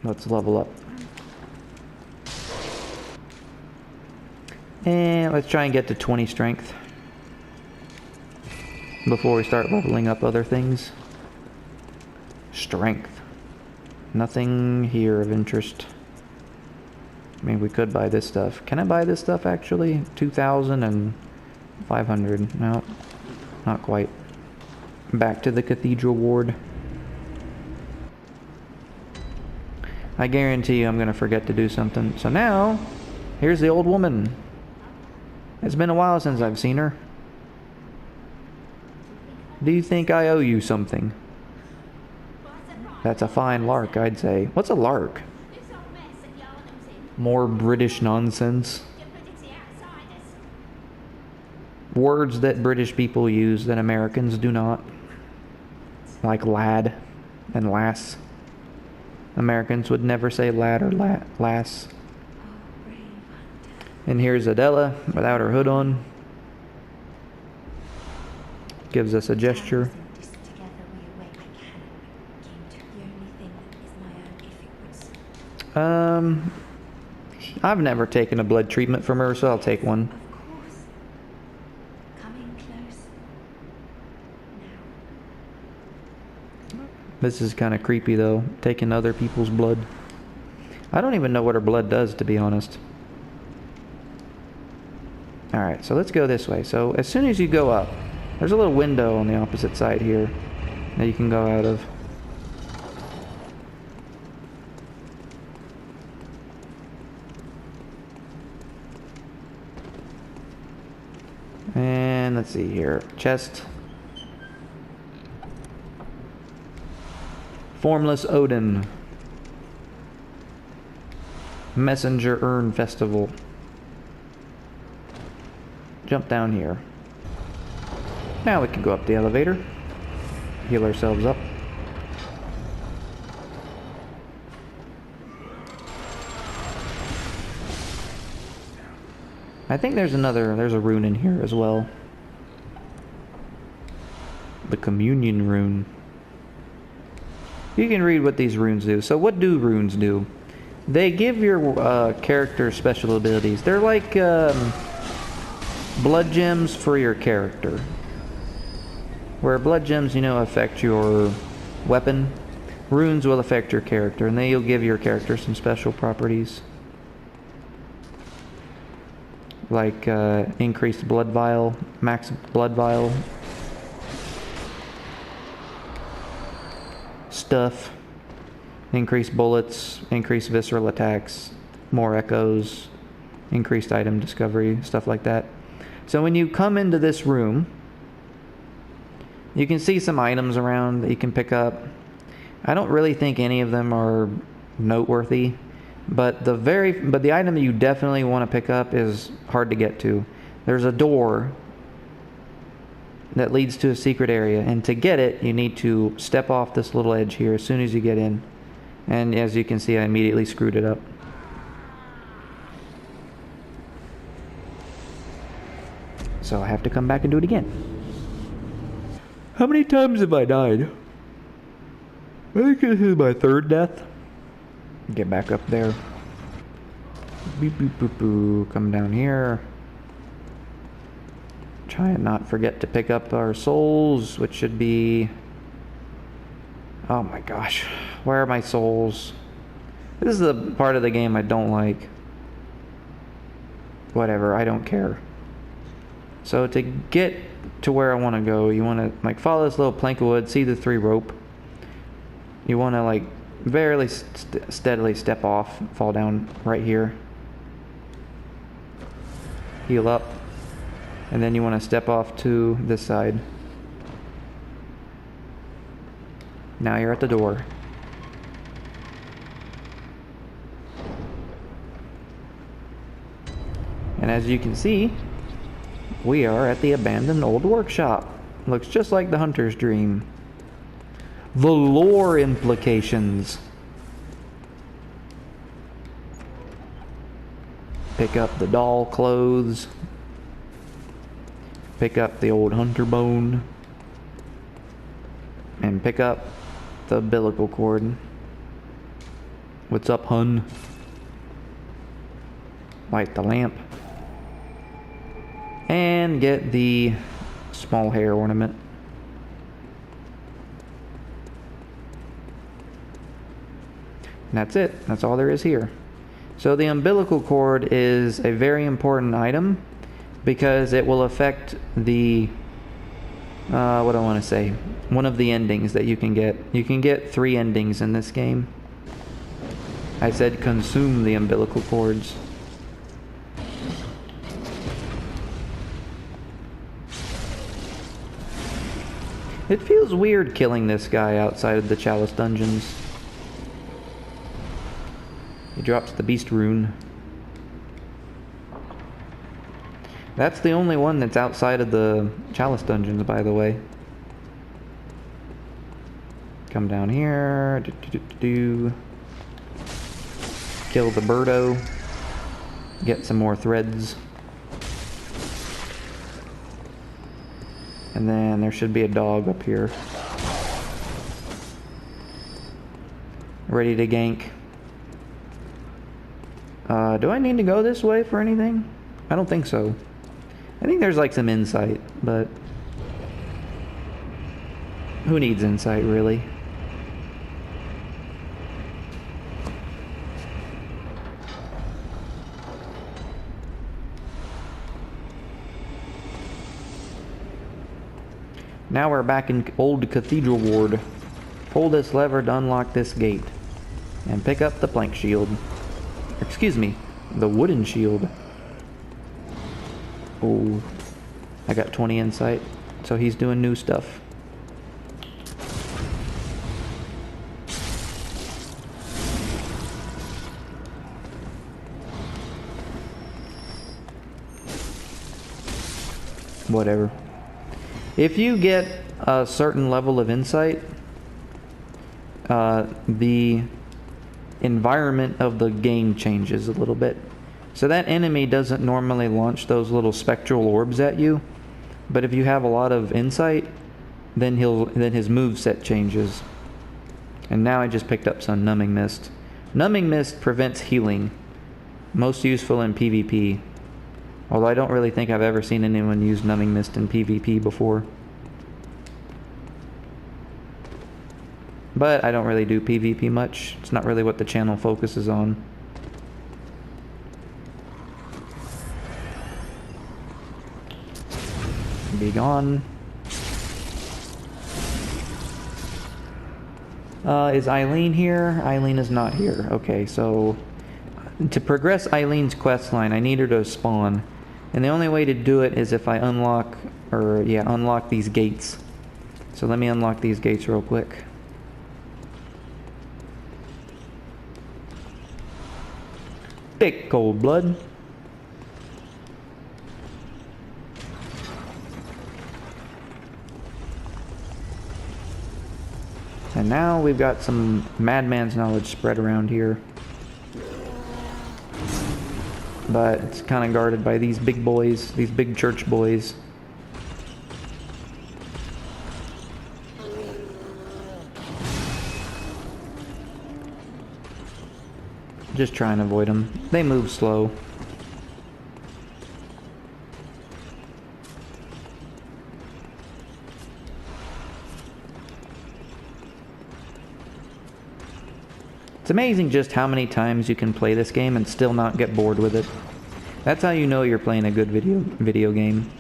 Let's level up. And let's try and get to 20 strength before we start leveling up other things. Strength. Nothing here of interest. I mean, we could buy this stuff. Can I buy this stuff, actually? 2,000 and 500. No, not quite. Back to the Cathedral ward. I guarantee you I'm going to forget to do something. So now, here's the old woman. It's been a while since I've seen her. Do you think I owe you something? That's a fine lark, I'd say. What's a lark? More British nonsense. Words that British people use that Americans do not. Like lad and lass. Americans would never say lad or lass. And here's Adela without her hood on. Gives us a gesture. I've never taken a blood treatment from her, so I'll take one. This is kind of creepy though, taking other people's blood. I don't even know what her blood does, to be honest. Alright, so let's go this way. So as soon as you go up, there's a little window on the opposite side here that you can go out of. And let's see here. Chest. Formless Odin. Messenger Urn Festival. Jump down here. Now we can go up the elevator. Heal ourselves up. I think there's a rune in here as well. The Communion Rune. You can read what these runes do. So what do runes do? They give your character special abilities. They're like blood gems for your character. Where blood gems, affect your weapon, runes will affect your character, and they'll give your character some special properties. Like increased blood vial, max blood vial stuff, increased bullets, increased visceral attacks, more echoes, increased item discovery, stuff like that. So when you come into this room, you can see some items around that you can pick up. I don't really think any of them are noteworthy, but the item that you definitely want to pick up is hard to get to. There's a door that leads to a secret area, and to get it, you need to step off this little edge here as soon as you get in. And as you can see, I immediately screwed it up. So I have to come back and do it again. How many times have I died? I think this is my third death. Get back up there. Beep boop boop boo. Come down here. Try and not forget to pick up our souls, which should be... Oh my gosh. Where are my souls? This is the part of the game I don't like. Whatever, I don't care. So to get to where I want to go, you want to follow this little plank of wood, see the 3 rope. You want to very steadily step off, fall down right here. Heal up. And then you want to step off to this side. Now you're at the door. And as you can see, we are at the abandoned old workshop. Looks just like the Hunter's Dream. The lore implications. Pick up the doll clothes. Pick up the old hunter bone. And pick up the umbilical cord. What's up, hun? Light the lamp. And get the small hair ornament. And that's it. That's all there is here. So the umbilical cord is a very important item because it will affect the what do I want to say? One of the endings that you can get. You can get 3 endings in this game. I said consume the umbilical cords. It feels weird killing this guy outside of the Chalice dungeons. He drops the beast rune. That's the only one that's outside of the Chalice dungeons, by the way. Come down here. Kill the birdo. Get some more threads. And then there should be a dog up here. Ready to gank. Do I need to go this way for anything? I don't think so. I think there's like some insight, but who needs insight, really? Now we're back in old Cathedral Ward. Pull this lever to unlock this gate. And pick up the plank shield. Excuse me, the wooden shield. Oh, I got 20 insight, so he's doing new stuff. Whatever. If you get a certain level of insight, the environment of the game changes a little bit. So that enemy doesn't normally launch those little spectral orbs at you, but if you have a lot of insight, then his moveset changes. And now I just picked up some Numbing Mist. Numbing Mist prevents healing, most useful in PvP. Although I don't really think I've ever seen anyone use Numbing Mist in PvP before. But I don't really do PvP much. It's not really what the channel focuses on. Be gone. Is Eileen here? Eileen is not here. Okay, so to progress Eileen's quest line, I need her to spawn. And the only way to do it is if I unlock these gates. So let me unlock these gates real quick. Thick cold blood. And now we've got some madman's knowledge spread around here. But it's kind of guarded by these big boys, these big church boys. Just try and avoid them. They move slow. It's amazing just how many times you can play this game and still not get bored with it. That's how you know you're playing a good video game.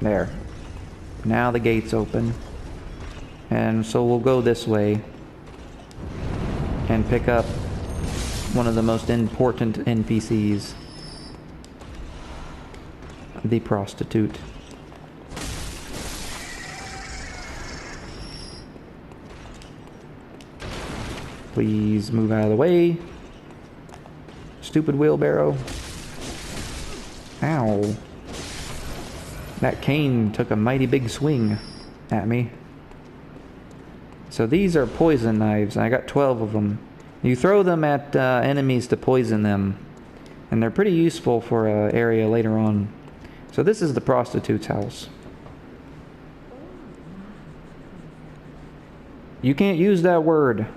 There. Now the gate's open. And so we'll go this way and pick up one of the most important NPCs. The Prostitute. Please move out of the way. Stupid wheelbarrow. Ow. That cane took a mighty big swing at me. So these are poison knives. I got 12 of them. You throw them at enemies to poison them. And they're pretty useful for an area later on. So this is the prostitute's house. You can't use that word.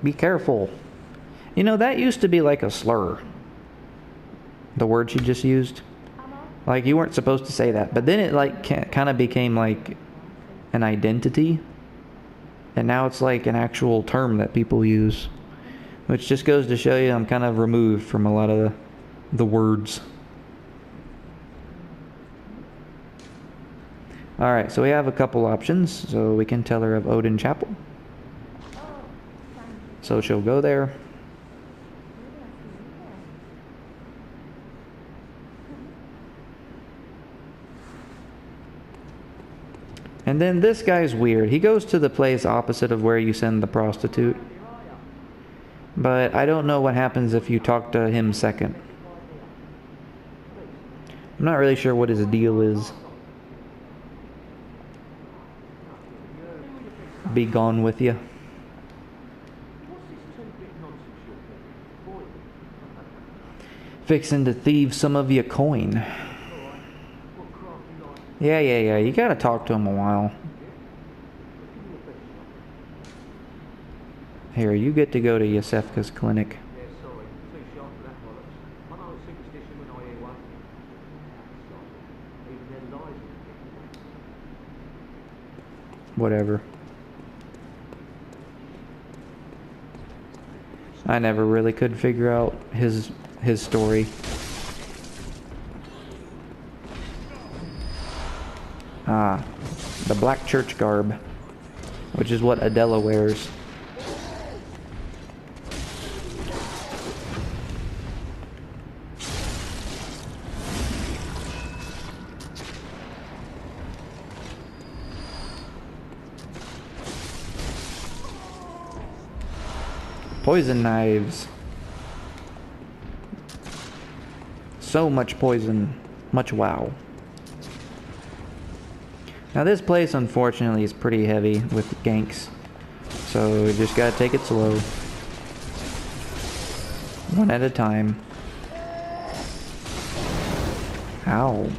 Be careful. You know, that used to be like a slur. The word she just used. Like, you weren't supposed to say that. But then it, like, kind of became, like, an identity. And now it's, like, an actual term that people use. Which just goes to show you I'm kind of removed from a lot of the words. Alright, so we have a couple options. So we can tell her of Odin Chapel. So she'll go there. And then this guy's weird. He goes to the place opposite of where you send the prostitute. But I don't know what happens if you talk to him second. I'm not really sure what his deal is. Be gone with you. Fixing to thieve some of your coin. Yeah. You gotta talk to him a while. Here, you get to go to Yosefka's clinic. Whatever. I never really could figure out his story. Ah, the black church garb, which is what Adela wears. Poison knives. So much poison. Much wow. Now this place, unfortunately, is pretty heavy with ganks. So we just gotta take it slow. One at a time. Ow.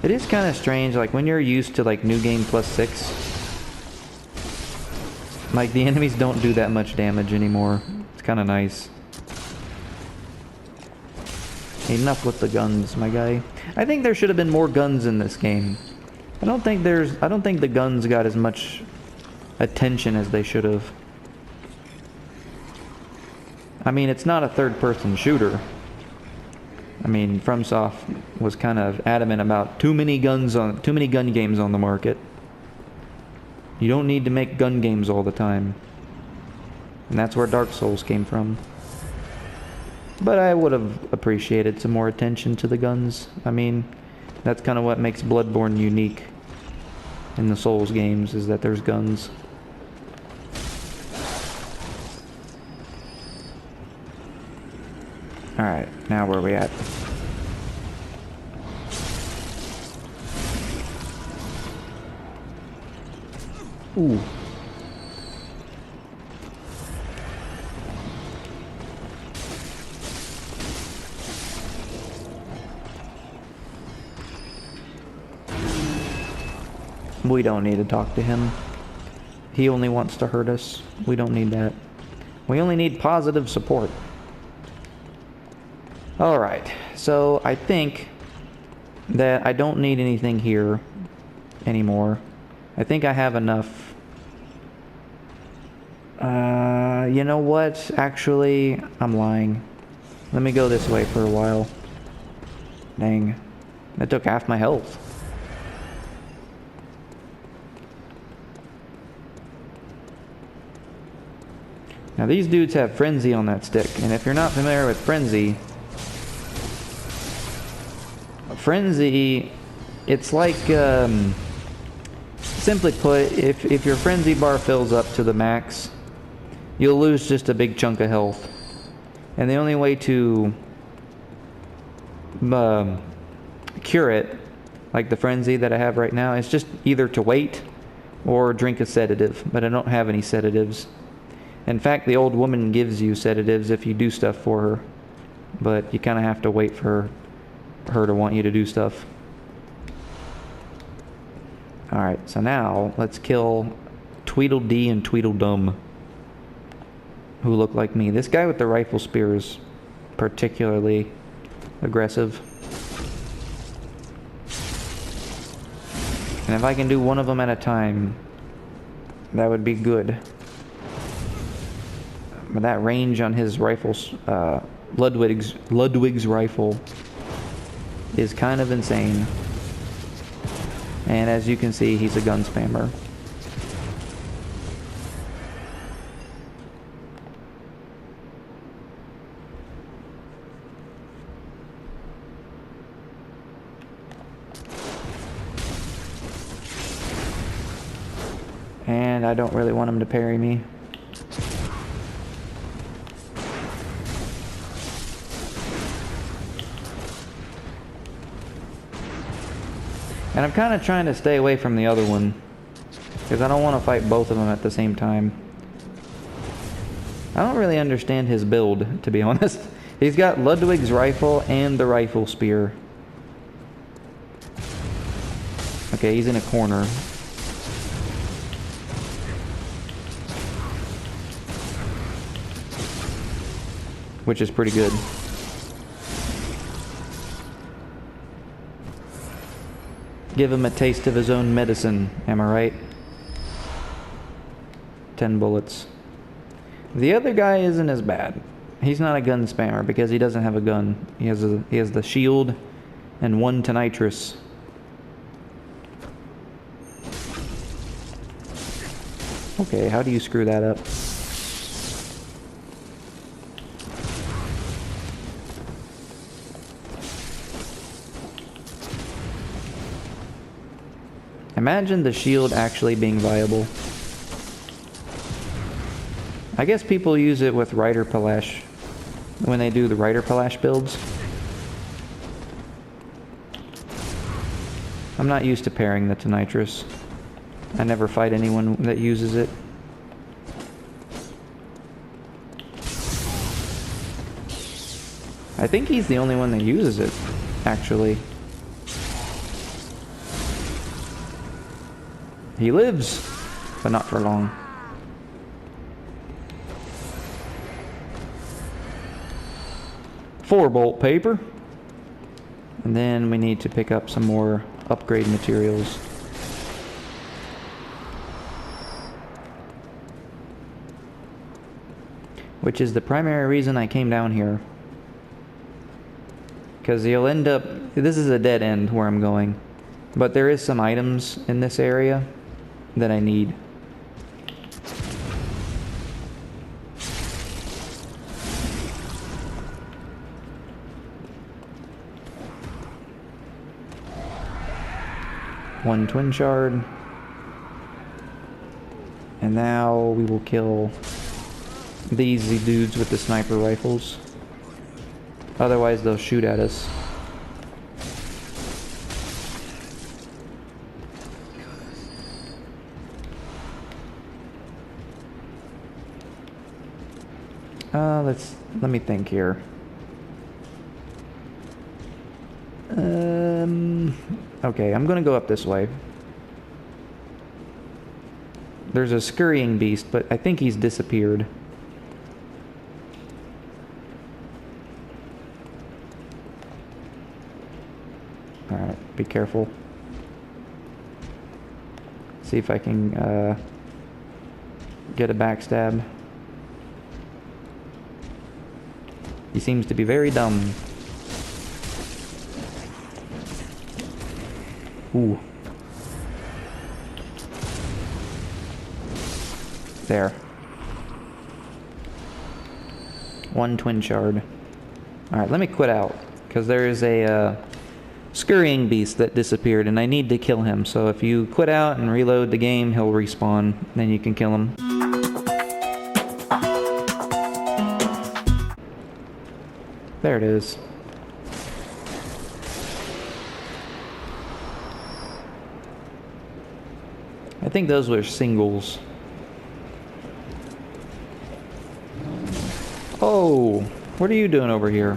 It is kind of strange, like when you're used to like New Game +6, like the enemies don't do that much damage anymore. It's kind of nice. Enough with the guns, my guy. I think there should have been more guns in this game. I don't think the guns got as much attention as they should have. I mean, it's not a third-person shooter. I mean, FromSoft was kind of adamant about too many gun games on the market. You don't need to make gun games all the time. And that's where Dark Souls came from. But I would have appreciated some more attention to the guns. I mean, that's kind of what makes Bloodborne unique in the Souls games, is that there's guns. Alright, now where are we at? Ooh. We don't need to talk to him. He only wants to hurt us. We don't need that. We only need positive support. Alright, so I think that I don't need anything here anymore. I think I have enough. You know what? Actually, I'm lying. Let me go this way for a while. Dang. That took half my health. Now these dudes have Frenzy on that stick, and if you're not familiar with Frenzy, it's like, simply put, if your Frenzy bar fills up to the max, you'll lose just a big chunk of health. And the only way to cure it, like the Frenzy that I have right now, is just either to wait or drink a sedative, but I don't have any sedatives. In fact, the old woman gives you sedatives if you do stuff for her, but you kind of have to wait for her to want you to do stuff. Alright, so now let's kill Tweedledee and Tweedledum, who look like me. This guy with the rifle spear is particularly aggressive. And if I can do one of them at a time, that would be good. But that range on his rifles, Ludwig's rifle, is kind of insane. And as you can see, he's a gun spammer. And I don't really want him to parry me. And I'm kind of trying to stay away from the other one, because I don't want to fight both of them at the same time. I don't really understand his build, to be honest. He's got Ludwig's rifle and the rifle spear. Okay, he's in a corner. Which is pretty good. Give him a taste of his own medicine, am I right? 10 bullets. The other guy isn't as bad. He's not a gun spammer because he doesn't have a gun. He has the shield and 1 to nitrous. Okay, how do you screw that up? Imagine the shield actually being viable. I guess people use it with Rider Palash when they do the Rider Palash builds. I'm not used to pairing the Tonitrus. I never fight anyone that uses it. I think he's the only one that uses it, actually. He lives, but not for long. Four bolt paper. And then we need to pick up some more upgrade materials. Which is the primary reason I came down here. Because you'll end up... This is a dead end where I'm going. But there is some items in this area that I need. One twin shard. And now we will kill these dudes with the sniper rifles. Otherwise they'll shoot at us. Let me think here. Okay, I'm gonna go up this way. There's a scurrying beast, but I think he's disappeared. Alright, be careful. See if I can get a backstab. He seems to be very dumb. Ooh. There. One twin shard. Alright, let me quit out. Because there is a scurrying beast that disappeared and I need to kill him. So if you quit out and reload the game, he'll respawn. Then you can kill him. There it is. I think those were singles. Oh, what are you doing over here?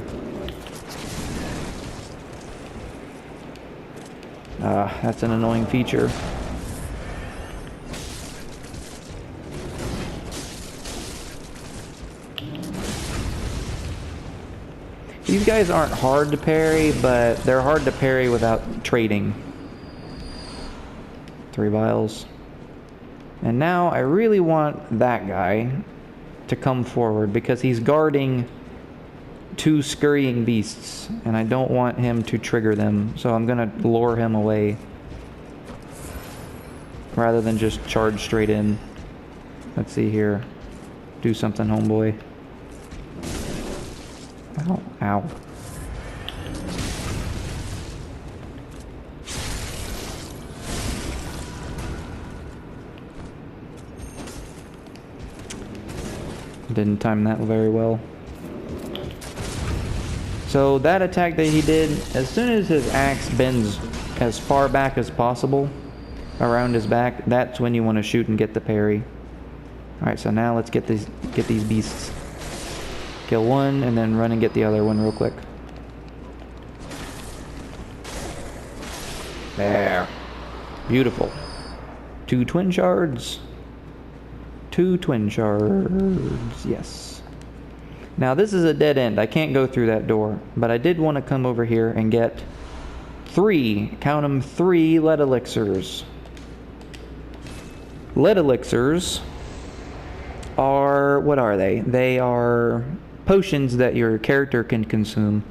That's an annoying feature. These guys aren't hard to parry, but they're hard to parry without trading. 3 vials. And now I really want that guy to come forward because he's guarding 2 scurrying beasts, and I don't want him to trigger them, so I'm gonna lure him away rather than just charge straight in. Let's see here. Do something, homeboy. Ow, ow. Didn't time that very well. So that attack that he did, as soon as his axe bends as far back as possible around his back, that's when you want to shoot and get the parry. Alright, so now let's get these beasts. Kill one and then run and get the other one real quick. There. Beautiful. 2 twin shards. 2 twin shards. Yes. Now this is a dead end. I can't go through that door. But I did want to come over here and get 3, count them, 3 lead elixirs. Lead elixirs are, what are they? They are potions that your character can consume,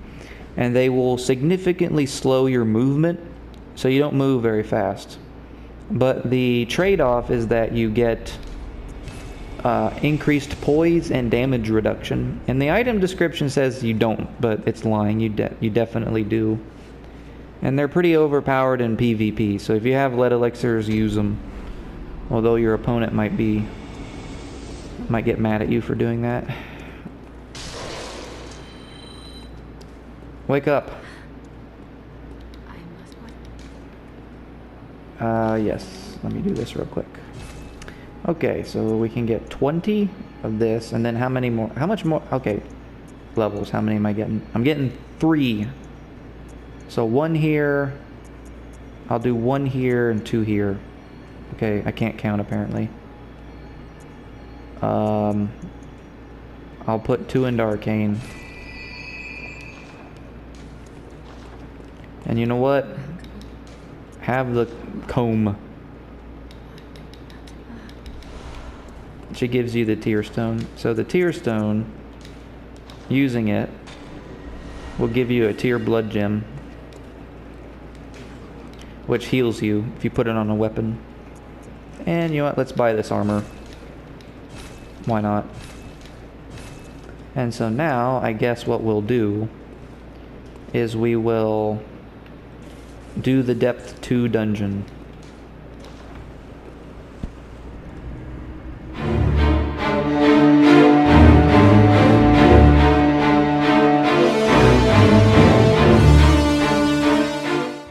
and they will significantly slow your movement, so you don't move very fast. But the trade-off is that you get increased poise and damage reduction. And the item description says you don't, but it's lying. You definitely do. And they're pretty overpowered in PvP, so if you have lead elixirs, use them. Although your opponent might get mad at you for doing that. Wake up. Yes. Let me do this real quick. Okay, so we can get 20 of this, and then how many more? How much more? Okay, levels. How many am I getting? I'm getting 3. So 1 here. I'll do 1 here and 2 here. Okay, I can't count apparently. I'll put 2 into arcane. And you know what? Have the comb. She gives you the tear stone. So the tear stone, using it, will give you a tear blood gem, which heals you if you put it on a weapon. And you know what? Let's buy this armor. Why not? And so now, I guess what we'll do is we will do the depth 2 dungeon.